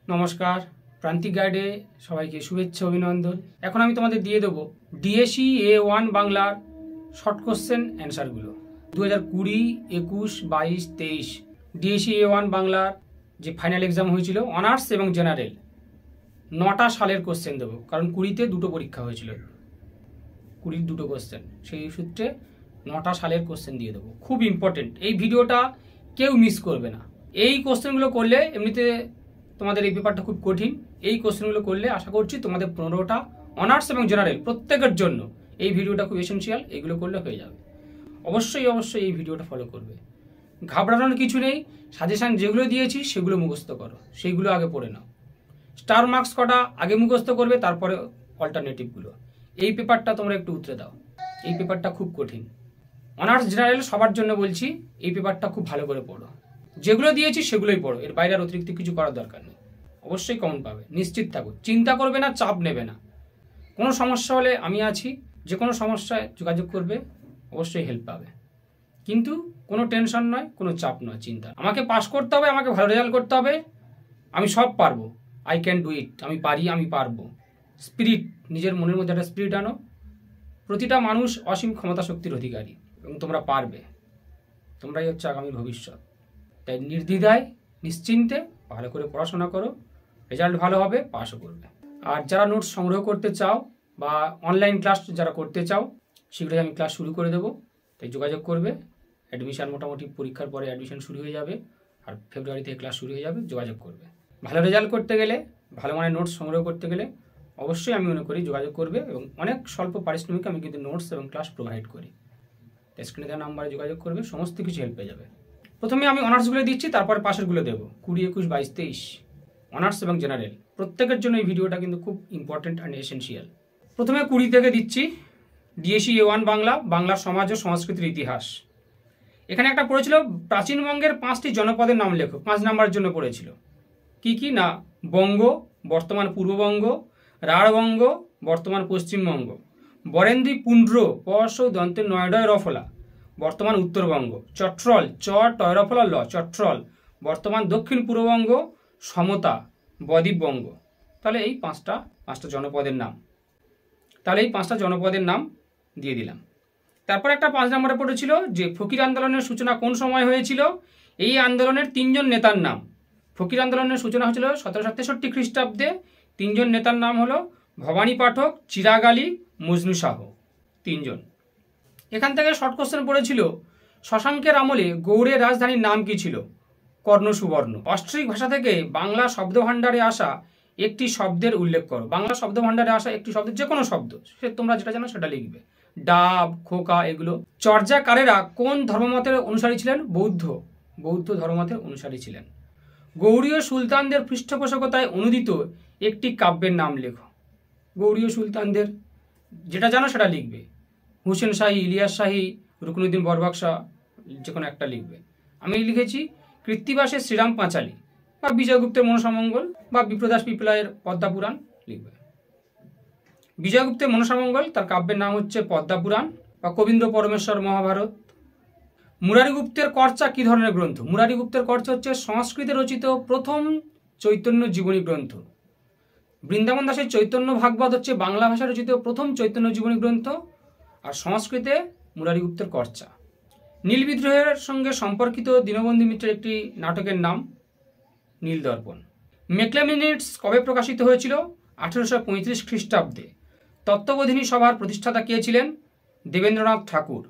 নমস্কার, প্রান্তিক গাইডে সবাইকে শুভেচ্ছা অভিনন্দন। এখন আমি তোমাদের দিয়ে দেবো ডিএসসি A1 বাংলার শর্ট কোশ্চেন অ্যান্সারগুলো 2020, 21, 22, 23 ডিএসসি A1 বাংলার যে ফাইনাল এক্সাম হয়েছিল অনার্স এবং জেনারেল 9টা সালের কোশ্চেন দেবো, কারণ 20তে দুটো পরীক্ষা হয়েছিল, 20 দুটো কোশ্চেন, সেই সূত্রে 9টা সালের কোশ্চেন দিয়ে দেবো। খুব ইম্পর্টেন্ট, এই ভিডিওটা কেউ মিস করবে না। এই কোশ্চেনগুলো করলে এমনিতে তোমাদের এই পেপারটা খুব কঠিন, এই কোশ্চেনগুলো করলে আশা করছি তোমাদের 15টা অনার্স এবং জেনারেল প্রত্যেকের জন্য এই ভিডিওটা খুব এসেন্সিয়াল, এইগুলো করলে হয়ে যাবে। অবশ্যই এই ভিডিওটা ফলো করবে, ঘাবড়ানোর কিছু নেই। সাজেশান যেগুলো দিয়েছি সেগুলো মুখস্থ করো, সেইগুলো আগে পড়ে নাও। স্টার মার্কস কটা আগে মুখস্থ করবে, তারপরে অল্টারনেটিভগুলো। এই পেপারটা তোমরা একটু উতরে দাও, এই পেপারটা খুব কঠিন। অনার্স জেনারেল সবার জন্য বলছি, এই পেপারটা খুব ভালো করে পড়ো, যেগুলো দিয়েছি সেগুলোই পড়ো, এর বাইরে আর অতিরিক্ত কিছু করার দরকার নেই। অবশ্যই কমন পাবে, নিশ্চিত থাকো, চিন্তা করবে না, চাপ নেবে না। কোনো সমস্যা হলে আমি আছি, যে কোনো সমস্যায় যোগাযোগ করবে, অবশ্যই হেল্প পাবে। কিন্তু কোনো টেনশন নয়, কোনো চাপ নয়, চিন্তা। আমাকে পাস করতে হবে, আমাকে ভালো রেজাল্ট করতে হবে, আমি সব পারবো, আই ক্যান ডু ইট, আমি পারি, আমি পারবো। স্পিরিট, নিজের মনের মধ্যে একটা স্পিরিট আনো। প্রতিটা মানুষ অসীম ক্ষমতা শক্তির অধিকারী এবং তোমরা পারবে, তোমরাই হচ্ছে আগামী ভবিষ্যৎ। তাই নির্দ্বিধায় নিশ্চিন্তে ভালো করে পড়াশোনা করো, রেজাল্ট ভালো হবে, পাসও করবে। আর যারা নোটস সংগ্রহ করতে চাও বা অনলাইন ক্লাস যারা করতে চাও, শীঘ্রই আমি ক্লাস শুরু করে দেবো, তাই যোগাযোগ করবে। অ্যাডমিশান মোটামুটি পরীক্ষার পরে অ্যাডমিশন শুরু হয়ে যাবে, আর ফেব্রুয়ারি থেকে ক্লাস শুরু হয়ে যাবে, যোগাযোগ করবে। ভালো রেজাল্ট করতে গেলে, ভালো মানের নোটস সংগ্রহ করতে গেলে অবশ্যই আমি মনে করি যোগাযোগ করবে, এবং অনেক স্বল্প পারিশ্রমিকে আমি কিন্তু নোটস এবং ক্লাস প্রোভাইড করি। স্ক্রিনে দেওয়া নাম্বারে যোগাযোগ করবে, সমস্ত কিছু হেল্প পেয়ে যাবে। প্রথমে আমি অনার্সগুলো দিচ্ছি, তারপরে পাশেরগুলো দেবো। 20, 21, 22, 23 অনার্স এবং জেনারেল প্রত্যেকের জন্য এই ভিডিওটা কিন্তু খুব ইম্পর্টেন্ট অ্যান্ড এসেন্সিয়াল। প্রথমে 20 থেকে দিচ্ছি ডিএসসি A1 বাংলা, বাংলার সমাজ ও সংস্কৃতির ইতিহাস। এখানে একটা পড়েছিল প্রাচীনবঙ্গের 5টি জনপদের নাম লেখো, 5 নাম্বারের জন্য পড়েছিল। কি কি না, বঙ্গ বর্তমান পূর্ববঙ্গ, রাঢ়বঙ্গ বর্তমান পশ্চিমবঙ্গ, বরেন্দ্রী পুন্ড্র পশ দন্তের নয়ডয় রফলা বর্তমান উত্তরবঙ্গ, চট্রল চ টয়রফলা ল চট্রল বর্তমান দক্ষিণ পূর্ববঙ্গ, সমতা বদ্বীপবঙ্গ। তাহলে এই পাঁচটা জনপদের নাম, তাহলে এই 5টা জনপদের নাম দিয়ে দিলাম। তারপর একটা 5 নম্বরে পড়েছিল যে ফকির আন্দোলনের সূচনা কোন সময় হয়েছিল। এই আন্দোলনের 3 জন নেতার নাম। ফকির আন্দোলনের সূচনা হয়েছিল 1763 খ্রিস্টাব্দে। 3 জন নেতার নাম হলো ভবানী পাঠক, চিরাগ আলী, মজনু শাহ, 3 জন। এখান থেকে শর্ট কোশ্চেন পড়েছিল শশাঙ্কের আমলে গৌড়ের রাজধানীর নাম কি ছিল। কর্ণ সুবর্ণ। অস্ট্রিক ভাষা থেকে বাংলা শব্দভাণ্ডারে আসা একটি শব্দের উল্লেখ করো। বাংলা শব্দভাণ্ডারে আসা একটি শব্দের যে কোনো শব্দ, সে তোমরা যেটা জানো সেটা লিখবে। ডাব, খোকা, এগুলো। চর্যাকারেরা কোন ধর্মমতের অনুসারী ছিলেন। বৌদ্ধ ধর্মমতের অনুসারী ছিলেন। গৌড়ীয় সুলতানদের পৃষ্ঠপোষকতায় অনুদিত একটি কাব্যের নাম লেখো। গৌড়ীয় সুলতানদের যেটা জানো সেটা লিখবে। হুসেন শাহী, ইলিয়াস শাহী, রুকনুদ্দিন বরবকশা, যে কোনো একটা লিখবে। আমি লিখেছি কৃত্তিবাসের শ্রীরাম পাঁচালী, বা বিজয়গুপ্তের মনসামঙ্গল, বা বিপ্রদাস পিপলাইয়ের পদ্মাপুরাণ লিখবে। বিজয়গুপ্তের মনসামঙ্গল, তার কাব্যের নাম হচ্ছে পদ্মাপুরাণ বা কবীন্দ্র পরমেশ্বর মহাভারত। মুরারিগুপ্তের কর্চা কি ধরনের গ্রন্থ। মুরারিগুপ্তের কর্চা হচ্ছে সংস্কৃতে রচিত প্রথম চৈতন্য জীবনী গ্রন্থ। বৃন্দাবন দাসের চৈতন্য ভাগবত হচ্ছে বাংলা ভাষায় রচিত প্রথম চৈতন্য জীবনী গ্রন্থ, আর সংস্কৃতে মুরারিগুপ্তের কর্চা। নীল বিদ্রোহের সঙ্গে সম্পর্কিত দীনবন্ধু মিত্রের একটি নাটকের নাম নীলদর্পণ। মেকলেমিনিটস কবে প্রকাশিত হয়েছিল। 1835 খ্রিস্টাব্দে। তত্ত্ববোধিনী সভার প্রতিষ্ঠাতা কে ছিলেন। দেবেন্দ্রনাথ ঠাকুর।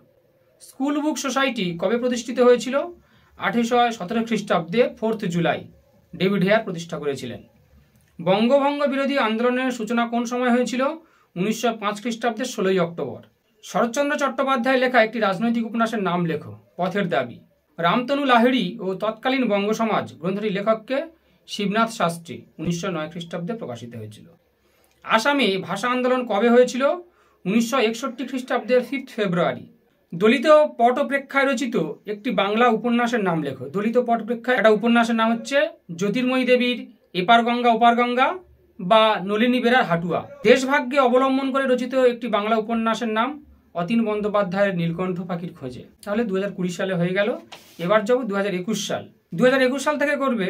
স্কুল বুক সোসাইটি কবে প্রতিষ্ঠিত হয়েছিল। 1817 খ্রিস্টাব্দে 4 জুলাই ডেভিড হেয়ার প্রতিষ্ঠা করেছিলেন। বঙ্গভঙ্গ বিরোধী আন্দোলনের সূচনা কোন সময় হয়েছিল। 1905 খ্রিস্টাব্দে 16 অক্টোবর। শরৎচন্দ্র চট্টোপাধ্যায় লেখা একটি রাজনৈতিক উপন্যাসের নাম লেখো। পথের দাবি। রামতনু লাহিড়ী ও তৎকালীন বঙ্গ সমাজ গ্রন্থটির লেখককে শিবনাথ শাস্ত্রী। 1909 খ্রিস্টাব্দে প্রকাশিত হয়েছিল। আসামে ভাষা আন্দোলন কবে হয়েছিল। 1961 খ্রিস্টাব্দের 5 ফেব্রুয়ারি। দলিত পটপ্রেক্ষায় রচিত একটি বাংলা উপন্যাসের নাম লেখো। দলিত পটপ্রেক্ষায় একটা উপন্যাসের নাম হচ্ছে জ্যোতির্ময়ী দেবীর এপার গঙ্গা ওপার গঙ্গা বা নলিনী বেরার হাটুয়া। দেশভাগ্যে অবলম্বন করে রচিত একটি বাংলা উপন্যাসের নাম অতীন বন্দ্যোপাধ্যায়ের নীলকণ্ঠ পাখির খোঁজে। তাহলে 2020 সালে হয়ে গেল। এবার যাব 2021 সাল। 2021 সাল থেকে করবে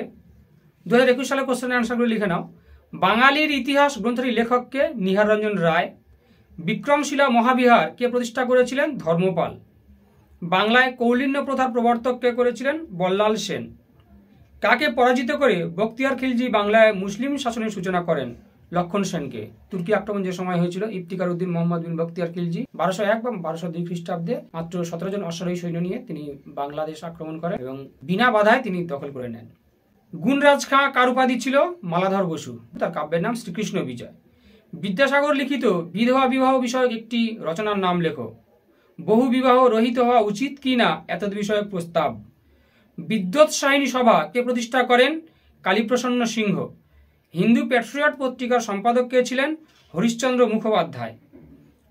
2021 সালে কোশ্চেন অ্যান্সারগুলো লিখে নাও। বাঙালির ইতিহাস গ্রন্থটির লেখককে নিহার রঞ্জন রায়। বিক্রমশিলা মহাবিহার কে প্রতিষ্ঠা করেছিলেন? ধর্মপাল। বাংলায় কৌলিন্য প্রথার প্রবর্তক কে করেছিলেন? বল্লাল সেন। কাকে পরাজিত করে বখতিয়ার খিলজি বাংলায় মুসলিম শাসনের সূচনা করেন? লক্ষণ সেনকে। তুর্কি আক্রমণ যে সময় হয়েছিল, ইফতিকার উদ্দিন মোহাম্মদ বিন বখতিয়ার খিলজি 1201 বা 1202 খ্রিস্টাব্দে মাত্র 17 জন অশ্বারোহী সৈন্য নিয়ে তিনি বাংলাদেশ আক্রমণ করেন এবং বিনা বাধায় তিনি দখল করে নেন। গুণরাজ খাঁ কার উপাধি ছিল? মালাধর বসু। তার কাব্যের নাম শ্রীকৃষ্ণ বিজয়। বিদ্যাসাগর লিখিত বিধবা বিবাহ বিষয়ক একটি রচনার নাম লেখো। বহু বিবাহ রহিত হওয়া উচিত কি না এতদ বিষয়ক প্রস্তাব। বিদ্যোৎসাহিনী সভা কে প্রতিষ্ঠা করেন? কালীপ্রসন্ন সিংহ। হিন্দু প্যাট্রিয়ট পত্রিকার সম্পাদক কে ছিলেন? হরিশ্চন্দ্র মুখোপাধ্যায়।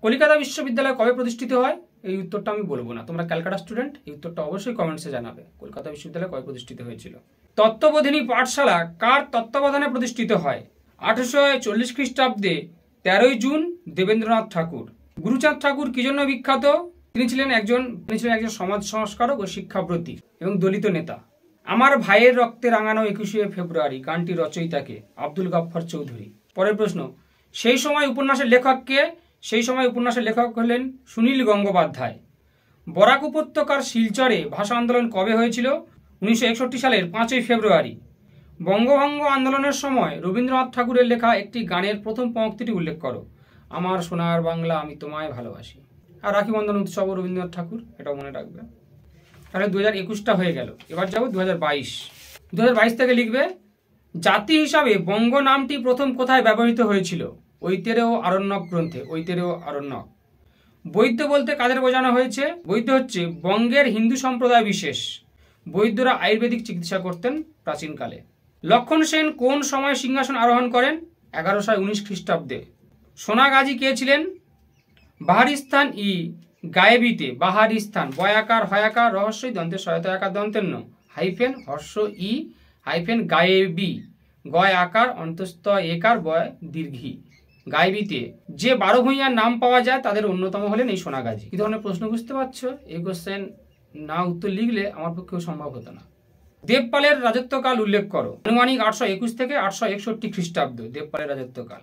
কলিকাতা বিশ্ববিদ্যালয় কবে প্রতিষ্ঠিত হয়? এই উত্তরটা আমি বলবো না, তোমরা ক্যালকাটা স্টুডেন্ট, এই উত্তরটা অবশ্যই কমেন্টসে জানাবে। কলকাতা বিশ্ববিদ্যালয় কবে প্রতিষ্ঠিত হয়েছিল? তত্ত্ববোধিনী পাঠশালা কার তত্ত্বাবধানে প্রতিষ্ঠিত হয়? 1840 খ্রিস্টাব্দে 13 জুন দেবেন্দ্রনাথ ঠাকুর। গুরুচাঁদ ঠাকুর কি জন্য বিখ্যাত? তিনি ছিলেন একজন সমাজ সংস্কারক ও শিক্ষাব্রতী এবং দলিত নেতা। আমার ভাইয়ের রক্তে রাঙানো 21শে ফেব্রুয়ারি গানটি রচয়িতাকে? আব্দুল গাফফার চৌধুরী। পরের প্রশ্ন, সেই সময় উপন্যাসের লেখককে? সেই সময় উপন্যাসের লেখক হলেন সুনীল গঙ্গোপাধ্যায়। বরাক উপত্যকার শিলচরে ভাষা আন্দোলন কবে হয়েছিল? 1961 সালের 5ই ফেব্রুয়ারি। বঙ্গভঙ্গ আন্দোলনের সময় রবীন্দ্রনাথ ঠাকুরের লেখা একটি গানের প্রথম পংক্তিটি উল্লেখ করো। আমার সোনার বাংলা আমি তোমায় ভালোবাসি। আর রাখি বন্ধন উৎসব রবীন্দ্রনাথ ঠাকুর, এটাও মনে রাখবে। তাহলে 2021টা হয়ে গেল, এবার যাবো 2022। 2022 থেকে লিখবে, জাতি হিসাবে বঙ্গ নামটি প্রথম কোথায় ব্যবহৃত হয়েছিল? ঐতেরেয় আরণ্যক গ্রন্থে। ঐতেরেয় আরণ্যক। বৈদ্য বলতে কাদের বোঝানো হয়েছে? বৈদ্য হচ্ছে বঙ্গের হিন্দু সম্প্রদায় বিশেষ। বৈদ্যরা আয়ুর্বেদিক চিকিৎসা করতেন প্রাচীনকালে। লক্ষণ সেন কোন সময় সিংহাসন আরোহণ করেন? 1119 খ্রিস্টাব্দে। সোনাগাজী কে ছিলেন? বাহারিস্তান ই গায়েবীতে। বাহারিস্তান বয়াকার হয়াকার রহস্যই দন্তের সহায়তা আকার দন্তের ন হাইফেন হর্ষ ই হাইফেন গায়েবী গয় আকার অন্তস্থ একার বয় দীর্ঘী গায়েবীতে যে 12 ভূঁইয়ার নাম পাওয়া যায় তাদের অন্যতম হলেন এই সোনাগাজী। কি ধরনের প্রশ্ন বুঝতে পারছো? এই কোশ্চেন না উত্তর লিখলে আমার পক্ষেও সম্ভব হতো না। দেবপালের রাজত্বকাল উল্লেখ করো। আনুমানিক 821 থেকে 861 খ্রিস্টাব্দ দেবপালের রাজত্বকাল।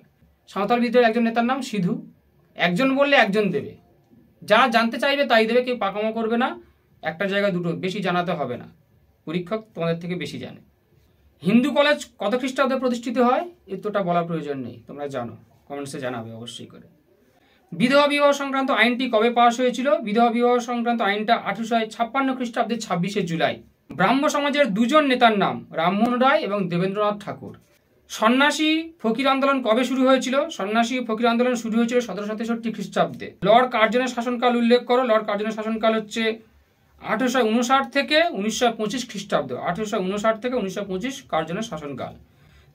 সাঁওতাল বিদ্রোহের একজন নেতার নাম সিধু। একজন বললে একজন দেবে, যা জানতে চাইবে তাই দেবে, কেউ পাকামো করবে না। একটা জায়গায় দুটো, বেশি জানাতে হবে না, পরীক্ষক তোমাদের থেকে বেশি জানে। হিন্দু কলেজ কত খ্রিস্টাব্দে প্রতিষ্ঠিত হয়? উত্তরটা বলার প্রয়োজন নেই, তোমরা জানো, কমেন্টসে জানাবে অবশ্যই করে। বিধবা বিবাহ সংক্রান্ত আইনটি কবে পাশ হয়েছিল? বিধবা বিবাহ সংক্রান্ত আইনটা 1856 খ্রিস্টাব্দের 26শে জুলাই। ব্রাহ্ম সমাজের দুজন নেতার নাম রামমোহন রায় এবং দেবেন্দ্রনাথ ঠাকুর। সন্ন্যাসী ফকির আন্দোলন কবে শুরু হয়েছিল? সন্ন্যাসী ফকির আন্দোলন শুরু হয়েছিল 1763 খ্রিস্টাব্দে। লর্ড কার্জনের শাসনকাল উল্লেখ করো। লর্ড কার্জনের শাসনকাল হচ্ছে 1859 থেকে 1925 খ্রিস্টাব্দ। 1859 থেকে 1925 কার্জনের শাসনকাল।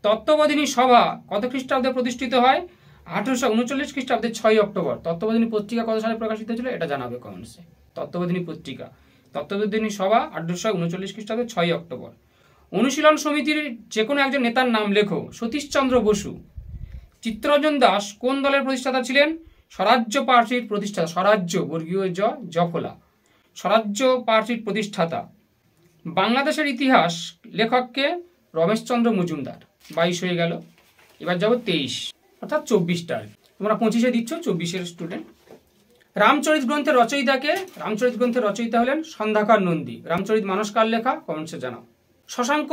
তত্ত্ববোধিনী সভা কত খ্রিস্টাব্দে প্রতিষ্ঠিত হয়? 1839 খ্রিস্টাব্দের 6 অক্টোবর। তত্ত্ববোধিনী পত্রিকা কত সালে প্রকাশিত হয়েছিল? এটা জানাবে কমেন্টসে। তত্ত্ববোধিনী পত্রিকা, তত্ত্ববোধিনী সভা 1839 খ্রিস্টাব্দের 6 অক্টোবর। অনুশীলন সমিতির যে কোনো একজন নেতার নাম লেখো। সতীশচন্দ্র বসু। চিত্তরঞ্জন দাস কোন দলের প্রতিষ্ঠাতা ছিলেন? স্বরাজ্য পার্টির প্রতিষ্ঠাতা। স্বরাজ্য বর্গীয় জফলা, স্বরাজ্য পার্টির প্রতিষ্ঠাতা। বাংলাদেশের ইতিহাস লেখককে? রমেশচন্দ্র মজুমদার। 22 হয়ে গেল, এবার যাবো 23, অর্থাৎ 24টা। তোমরা 25-এ দিচ্ছ, 24-এর স্টুডেন্ট। রামচরিত গ্রন্থের রচয়িতাকে? রামচরিত গ্রন্থের রচয়িতা হলেন সন্ধ্যাকার নন্দী। রামচরিত মানস কার লেখা? কমেন্টসে জানাও। শশাঙ্ক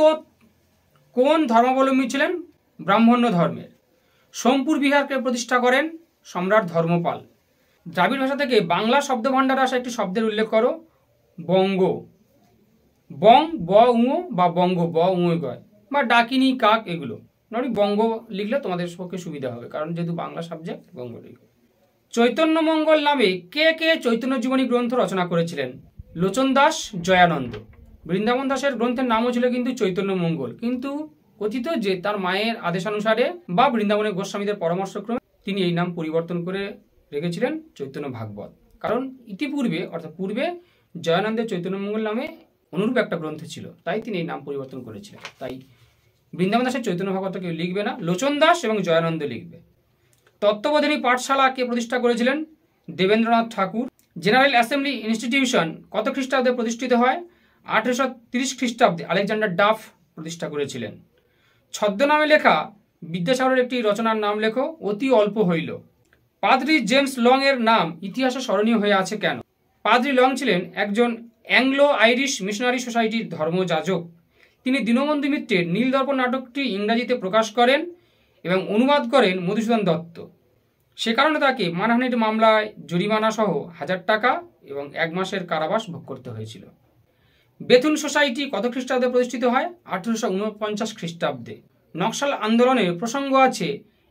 কোন ধর্মাবলম্বী ছিলেন? ব্রাহ্মণ্য ধর্মের। সোমপুর বিহারকে প্রতিষ্ঠা করেন সম্রাট ধর্মপাল। দ্রাবিড় ভাষা থেকে বাংলা শব্দভাণ্ডারে আসা একটি শব্দের উল্লেখ করো। বঙ্গ। বং ব উঁ বা বঙ্গ ব উঁ গয় বা ডাকিনী কাক, এগুলো নয়। বঙ্গ লিখলে তোমাদের পক্ষে সুবিধা হবে, কারণ যেহেতু বাংলা সাবজেক্ট বঙ্গ লিখবে। চৈতন্য মঙ্গল নামে কে কে চৈতন্য জীবনী গ্রন্থ রচনা করেছিলেন? লোচন দাস, জয়ানন্দ। বৃন্দাবন দাসের গ্রন্থের নামও ছিল কিন্তু চৈতন্য মঙ্গল, কিন্তু কথিত যে তার মায়ের আদেশানুসারে বা বৃন্দাবনের গোস্বামীদের পরামর্শক্রমে তিনি এই নাম পরিবর্তন করে রেখেছিলেন চৈতন্য ভাগবত। কারণ ইতিপূর্বে অর্থাৎ পূর্বে জয়ানন্দের চৈতন্য মঙ্গল নামে অনুরূপ একটা গ্রন্থ ছিল, তাই তিনি এই নাম পরিবর্তন করেছিলেন। তাই বৃন্দাবন দাসের চৈতন্য ভাগবত কেউ লিখবে না, লোচন দাস এবং জয়ানন্দ লিখবে। তত্ত্ববোধিনী পাঠশালা কে প্রতিষ্ঠা করেছিলেন? দেবেন্দ্রনাথ ঠাকুর। জেনারেল অ্যাসেম্বলি ইনস্টিটিউশন কত খ্রিস্টাব্দে প্রতিষ্ঠিত হয়? 1830 খ্রিস্টাব্দে আলেকজান্ডার ডাফ প্রতিষ্ঠা করেছিলেন। ছদ্মনামে লেখা বিদ্যাসাগরের একটি রচনার নাম লেখো, অতি অল্প হইল। পাদ্রি জেমস লং এর নাম ইতিহাসে স্মরণীয় হয়ে আছে কেন? পাদ্রি লং ছিলেন একজন অ্যাংলো আইরিশ মিশনারি সোসাইটির ধর্মযাজক। তিনি দীনবন্ধু মিত্রের নীলদর্পণ নাটকটি ইংরাজিতে প্রকাশ করেন এবং অনুবাদ করেন মধুসূদন দত্ত। সে কারণে তাকে মানহানির মামলায় জরিমানা সহ 1000 টাকা এবং 1 মাসের কারাবাস ভোগ করতে হয়েছিল। বেথুন সোসাইটি কত খ্রিস্টাব্দে প্রতিষ্ঠিত হয়? 1849 খ্রিস্টাব্দে। নকশাল আন্দোলনের প্রসঙ্গ আছে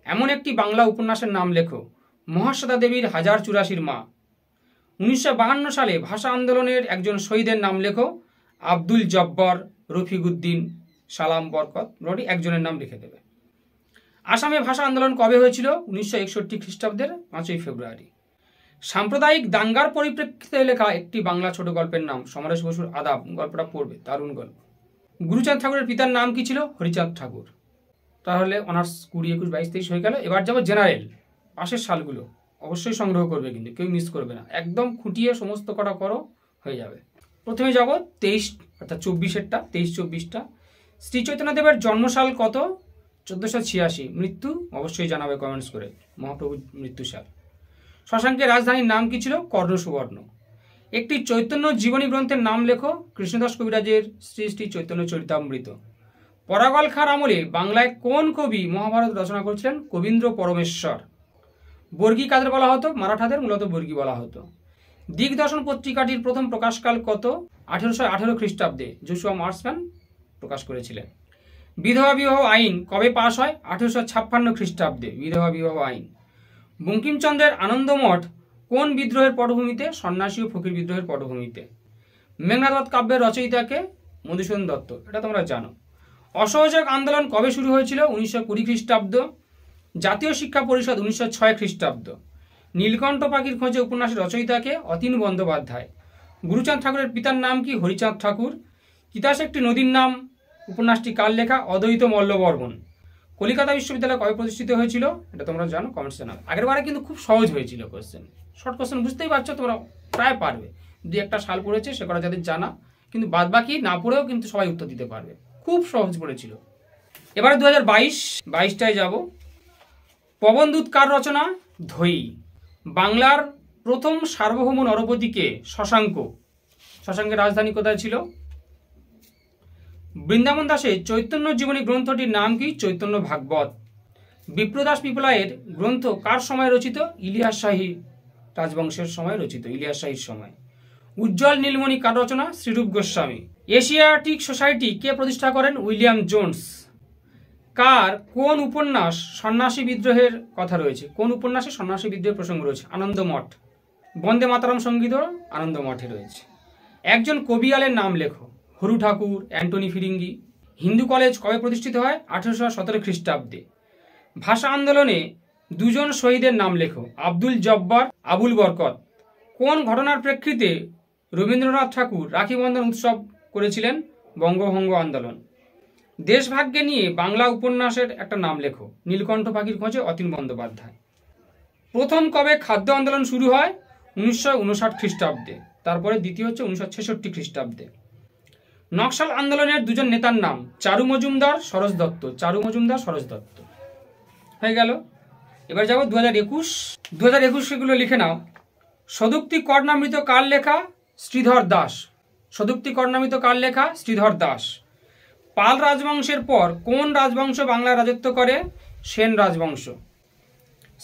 এমন একটি বাংলা উপন্যাসের নাম লেখো, মহাশ্বেতা দেবীর 1084 মা। 1952 সালে ভাষা আন্দোলনের একজন শহীদের নাম লেখো, আব্দুল জব্বার, রফিকুদ্দিন, সালাম বরকত, একজনের নাম লিখে দেবে। আসামে ভাষা আন্দোলন কবে হয়েছিল? 1961 খ্রিস্টাব্দের 5ই ফেব্রুয়ারি। সাম্প্রদায়িক দাঙ্গার পরিপ্রেক্ষিতে লেখা একটি বাংলা ছোট গল্পের নাম সমরেশ বসুর আদাব। গল্পটা পড়বে, দারুণ গল্প। গুরুচাঁদ ঠাকুরের পিতার নাম কি ছিল? হরিচাঁদ ঠাকুর। তাহলে অনার্স 20, 21, 22, 23 হয়ে গেল। এবার যাবো জেনারেল। পাশের সালগুলো অবশ্যই সংগ্রহ করবে, কিন্তু কেউ মিস করবে না, একদম খুঁটিয়ে সমস্ত কটা করো, হয়ে যাবে। প্রথমে যাব 23 অর্থাৎ 24-এরটা, 23-24টা। শ্রী চৈতন্যদেবের জন্মসাল কত? 1486। মৃত্যু অবশ্যই জানাবে কমেন্টস করে, মহাপ্রভুর মৃত্যুসাল। শশাঙ্কের রাজধানীর নাম কি ছিল? কর্ণ সুবর্ণ। একটি চৈতন্য জীবনী গ্রন্থের নাম লেখো, কৃষ্ণদাস কবিরাজের শ্রী শ্রী চৈতন্য চরিতামৃত। পরাগল খাঁর আমলে বাংলায় কোন কবি মহাভারত রচনা করেছিলেন? কবীন্দ্র পরমেশ্বর। বর্গী কাদের বলা হতো? মারাঠাদের মূলত বর্গী বলা হতো। দিগদর্শন পত্রিকাটির প্রথম প্রকাশকাল কত? 1818 খ্রিস্টাব্দে জোশুয়া মার্সম্যান প্রকাশ করেছিলেন। বিধবা বিবাহ আইন কবে পাশ হয়? 1856 খ্রিস্টাব্দে বিধবা বিবাহ আইন। বঙ্কিমচন্দ্রের আনন্দমঠ কোন বিদ্রোহের পটভূমিতে? সন্ন্যাসী ও ফকির বিদ্রোহের পটভূমিতে। মেঘনাদ কাব্যের রচয়িতাকে? মধুসূদন দত্ত। এটা তোমরা জানো। অসহযোগ আন্দোলন কবে শুরু হয়েছিল? 1920 খ্রিস্টাব্দ। জাতীয় শিক্ষা পরিষদ 1906 খ্রিস্টাব্দ। নীলকণ্ঠ পাখির খোঁজে উপন্যাসের রচয়িতাকে? অতীন বন্দ্যোপাধ্যায়। গুরুচাঁদ ঠাকুরের পিতার নাম কি? হরিচাঁদ ঠাকুর। তিতাস একটি নদীর নাম উপন্যাসটি কার লেখা? অদ্বৈত মল্লবর্মণ। কলিকাতা বিশ্ববিদ্যালয় কবে প্রতিষ্ঠিত হয়েছিল? এটা তোমরা জানো, কমেন্টস জানাবে। আগের বারে কিন্তু খুব সহজ হয়েছিল কোশ্চেন, শর্ট কোশ্চেন, বুঝতেই পারছো, তোমরা প্রায় পারবে। 2-1টা সাল পড়েছে, সে কটা যাদের জানা, কিন্তু বাদ বাকি না পড়েও কিন্তু সবাই উত্তর দিতে পারবে, খুব সহজ পড়েছিল। এবারে 2022টায় যাব। পবনদূত কার রচনা? ধৈ। বাংলার প্রথম সার্বভৌম নরপতিকে? শশাঙ্ক। শশাঙ্কের রাজধানী কোথায় ছিল? বৃন্দাবন দাসের চৈতন্য জীবনী গ্রন্থটির নাম কি? চৈতন্য ভাগবত। বিপ্রদাস পিপলাইয়ের গ্রন্থ কার সময় রচিত? ইলিয়াস শাহী রাজবংশের সময় রচিত, ইলিয়াস শাহীর সময়। উজ্জ্বল নীলমণি কার রচনা? শ্রীরূপ গোস্বামী। এশিয়াটিক সোসাইটি কে প্রতিষ্ঠা করেন? William Jones. কার কোন উপন্যাস সন্ন্যাসী বিদ্রোহের কথা রয়েছে? কোন উপন্যাসে সন্ন্যাসী বিদ্রোহের প্রসঙ্গ রয়েছে? আনন্দমঠ। বন্দে মাতরম সঙ্গীত আনন্দমঠে রয়েছে। একজন কবিয়ালের নাম লেখো। হরু ঠাকুর, অ্যান্টনি ফিরিঙ্গি। হিন্দু কলেজ কবে প্রতিষ্ঠিত হয়? 1817 খ্রিস্টাব্দে। ভাষা আন্দোলনে 2 জন শহীদের নাম লেখো। আব্দুল জব্বার, আবুল বরকত। কোন ঘটনার প্রেক্ষিতে রবীন্দ্রনাথ ঠাকুর রাখি বন্ধন উৎসব করেছিলেন? বঙ্গভঙ্গ আন্দোলন। দেশভাগ্যে নিয়ে বাংলা উপন্যাসের একটা নাম লেখো। নীলকণ্ঠ পাখির খোঁজে অতীন বন্দ্যোপাধ্যায়। প্রথম কবে খাদ্য আন্দোলন শুরু হয়? 1959 খ্রিস্টাব্দে। তারপরে দ্বিতীয় হচ্ছে 1966 খ্রিস্টাব্দে। নকশাল আন্দোলনের 2 জন নেতার নাম? চারু মজুমদার, সরোজ দত্ত। চারু মজুমদার, সরোজ দত্ত। হয়ে গেল। এবার যাবো 2021 সেগুলো লিখে নাও। সদুক্তি কর্ণামৃত কার লেখা? শ্রীধর দাস। সদুক্তি কর্ণামৃত কার লেখা? শ্রীধর দাস। পাল রাজবংশের পর কোন রাজবংশ বাংলায় রাজত্ব করে? সেন রাজবংশ।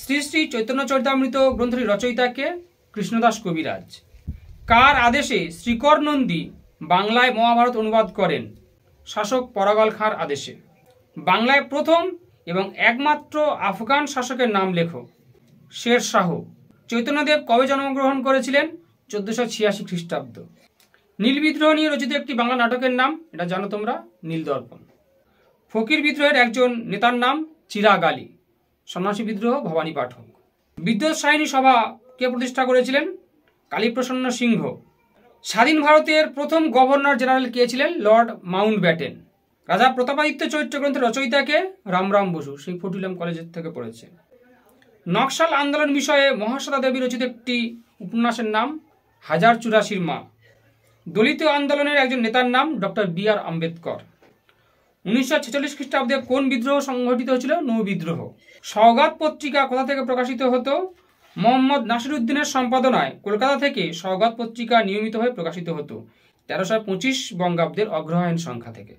শ্রী শ্রী চৈতন্য চরিতামৃত গ্রন্থটির রচয়িতাকে? কৃষ্ণদাস কবিরাজ। কার আদেশে শ্রীকর নন্দী বাংলায় মহাভারত অনুবাদ করেন? শাসক পরাগল খাঁর আদেশে। বাংলায় প্রথম এবং একমাত্র আফগান শাসকের নাম লেখো। শের শাহ। চৈতন্যদেব কবে জন্মগ্রহণ করেছিলেন? 1486 খ্রিস্টাব্দ। নীল বিদ্রোহ নিয়ে রচিত একটি বাংলা নাটকের নাম? এটা জানো তোমরা, নীলদর্পণ। ফকির বিদ্রোহের একজন নেতার নাম? চিরাগ আলী। সন্ন্যাসী বিদ্রোহ? ভবানী পাঠক। বিদ্যুৎ সাহিনী সভা কে প্রতিষ্ঠা করেছিলেন? কালীপ্রসন্ন সিংহ। স্বাধীন ভারতের প্রথম গভর্নর জেনারেল কে ছিলেন? Lord Mountbatten. রাজা প্রতাপাদিত্য চরিত্র গ্রন্থের রচয়িতাকে? রামরাম বসু। সেই ফটিলাম কলেজের থেকে পড়েছে। নকশাল আন্দোলন বিষয়ে মহাশ্বেতা দেবী রচিত একটি উপন্যাসের নাম? 1084 মা। দলিত আন্দোলনের একজন নেতার নাম? ডক্টর বি আর আম্বেদকর। 1946 খ্রিস্টাব্দে কোন বিদ্রোহ সংঘটিত হয়েছিল? নৌ বিদ্রোহ। সওগাত পত্রিকা কোথা থেকে প্রকাশিত হতো? মোহাম্মদ নাসিরউদ্দিনের সম্পাদনায় কলকাতা থেকে সওগাত পত্রিকা নিয়মিতভাবে প্রকাশিত হতো 1325 বঙ্গাব্দের অগ্রহায়ণ সংখ্যা থেকে।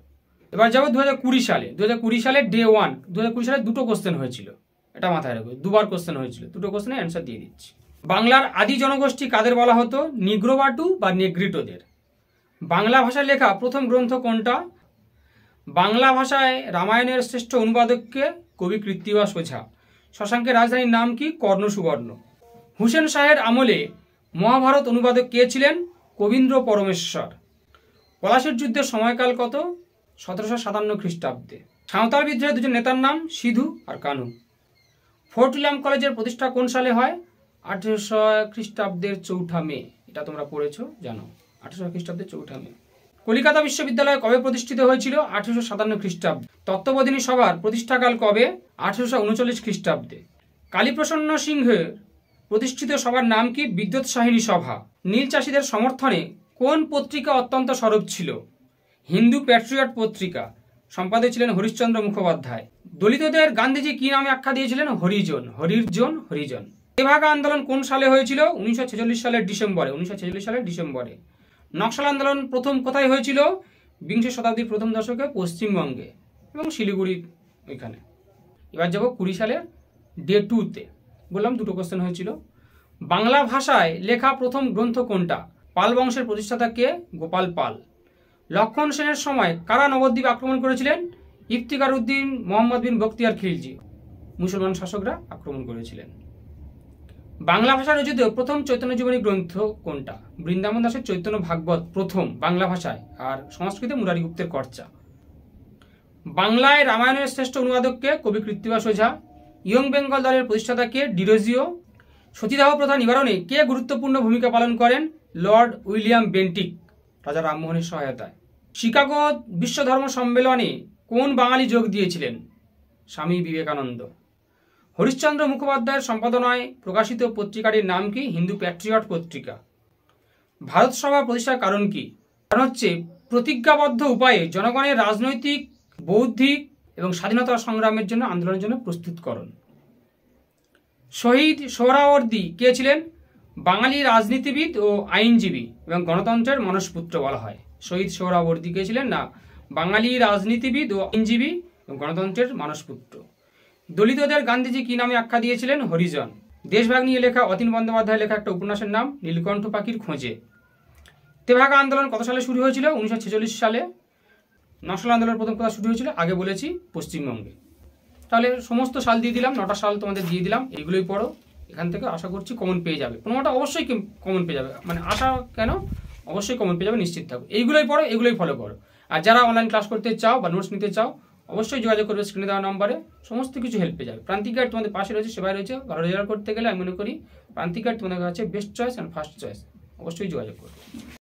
এবার যাবো 2020 সালে। 2020 সালে ডে 1, 2020 সালে দুটো কোশ্চেন হয়েছিল, এটা মাথায় রাখবে, দুবার কোশ্চেন হয়েছিল, দুটো কোশ্চেনের অ্যান্সার দিয়ে দিচ্ছি। বাংলার আদি জনগোষ্ঠী কাদের বলা হতো? নিগ্রোবাটু বা নেগ্রিটোদের। বাংলা ভাষায় লেখা প্রথম গ্রন্থ কোনটা? বাংলা ভাষায় রামায়ণের শ্রেষ্ঠ অনুবাদককে? কবি কৃত্তিবাস ওঝা। শশাঙ্কের রাজধানীর নাম কি? কর্ণ সুবর্ণ। হুসেন শাহের আমলে মহাভারত অনুবাদক কে ছিলেন? কবীন্দ্র পরমেশ্বর। পলাশীর যুদ্ধের সময়কাল কত? 1757 খ্রিস্টাব্দে। সাঁওতাল বিদ্রোহের দুজন নেতার নাম? সিধু আর কানু। ফোর্ট উইলিয়াম কলেজের প্রতিষ্ঠা কোন সালে হয়? 1800 খ্রিস্টাব্দের 4 মে। এটা তোমরা পড়েছো, জানো, 1800 খ্রিস্টাব্দের 4 মে। কলিকাতা বিশ্ববিদ্যালয় কবে প্রতিষ্ঠিত হয়েছিল? 1857 খ্রিস্টাব্দে। তত্ত্ববোধিনী সভার প্রতিষ্ঠাকাল কবে? 1839 খ্রিস্টাব্দে। কালীপ্রসন্ন সিংহের প্রতিষ্ঠিত সভার নাম কি? বিদ্যোৎসাহিনী সভা। নীল চাষীদের সমর্থনে কোন পত্রিকা অত্যন্ত সরব ছিল? হিন্দু প্যাট্রিয়ট পত্রিকা। সম্পাদক ছিলেন হরিশ্চন্দ্র মুখোপাধ্যায়। দলিতদের গান্ধীজি কি নামে আখ্যা দিয়েছিলেন? হরিজন। হরিজন। তেভাগা আন্দোলন কোন সালে হয়েছিল? 1946 সালের ডিসেম্বরে। 1946 সালের ডিসেম্বরে। নকশাল আন্দোলন প্রথম কোথায় হয়েছিল? বিংশ শতাব্দীর প্রথম দশকে পশ্চিমবঙ্গে এবং শিলিগুড়ির ওইখানে। এবার যাবো 20 সালের ডে 2তে। বললাম দুটো কোশ্চেন হয়েছিল। বাংলা ভাষায় লেখা প্রথম গ্রন্থ কোনটা? পাল বংশের প্রতিষ্ঠাতা কে? গোপাল পাল। লক্ষণ সেনের সময় কারা নবদ্বীপ আক্রমণ করেছিলেন? ইফতিকার উদ্দিন, মোহাম্মদ বিন বখতিয়ার খিলজি। মুসলমান শাসকরা আক্রমণ করেছিলেন। বাংলা ভাষায় রচিত প্রথম চৈতন্য জীবনী গ্রন্থ কোনটা? বৃন্দাবন দাসের চৈতন্য ভাগবত প্রথম বাংলা ভাষায়, আর সংস্কৃতে মুরারি গুপ্তের কর্চা। বাংলায় রামায়ণের শ্রেষ্ঠ অনুবাদককে? কবি কৃত্তিবাস ওঝা। ইয়ং বেঙ্গল দলের প্রতিষ্ঠাতাকে? ডিরোজিও। সতীদাহ প্রথা নিবারণে কে গুরুত্বপূর্ণ ভূমিকা পালন করেন? লর্ড উইলিয়াম বেন্টিক, রাজা রামমোহনের সহায়তায়। শিকাগো বিশ্ব ধর্ম সম্মেলনে কোন বাঙালি যোগ দিয়েছিলেন? স্বামী বিবেকানন্দ। হরিশ্চন্দ্র মুখোপাধ্যায়ের সম্পাদনায় প্রকাশিত পত্রিকাটির নাম কি? হিন্দু প্যাট্রিয়ট পত্রিকা। ভারত সভা প্রতিষ্ঠার কারণ কি? কারণ হচ্ছে প্রতিজ্ঞাবদ্ধ উপায়ে জনগণের রাজনৈতিক, বৌদ্ধিক এবং স্বাধীনতা সংগ্রামের জন্য আন্দোলনের জন্য প্রস্তুতকরণ। শহীদ সোহরাওয়ার্দী কে ছিলেন? বাঙালি রাজনীতিবিদ ও আইনজীবী এবং গণতন্ত্রের মানসপুত্র বলা হয়। শহীদ সোহরাওয়ার্দী কে ছিলেন? না, বাঙালি রাজনীতিবিদ ও আইনজীবী এবং গণতন্ত্রের মানসপুত্র। দলিতদের গান্ধীজি কি নামে আখ্যা দিয়েছিলেন? হরিজন। দেশভাগ নিয়ে লেখা অতীন বন্দ্যোপাধ্যায় লেখা একটা উপন্যাসের নাম নীলকণ্ঠ পাখির খোঁজে। তেভাগা আন্দোলন কত সালে শুরু হয়েছিল? 1946 সালে। নকশাল আন্দোলন প্রথম কথা শুরু হয়েছিল, আগে বলেছি, পশ্চিমবঙ্গে। তাহলে সমস্ত সাল দিয়ে দিলাম, 9টা সাল তোমাদের দিয়ে দিলাম, এইগুলোই পড়ো। এখান থেকে আশা করছি কমন পেয়ে যাবে। কোনোটা অবশ্যই কমন পেয়ে যাবে, মানে আশা কেন, অবশ্যই কমন পেয়ে যাবে, নিশ্চিত থাকো। এইগুলোই পড়ো, এগুলোই ফলো করো। আর যারা অনলাইন ক্লাস করতে চাও বা নোটস নিতে চাও, অবশ্যই যোগাযোগ করবে স্ক্রিনে দেওয়া নম্বরে, সমস্ত কিছু হেল্প পেয়ে যাবে। প্রান্তিক গাইড তোমাদের পাশে রয়েছে, সেবায় রয়েছে। ভালো রেজাল্ট করতে গেলে আমি মনে করি প্রান্তিক গাইড তোমাদের কাছে best choice and first choice. অবশ্যই যোগাযোগ করবে।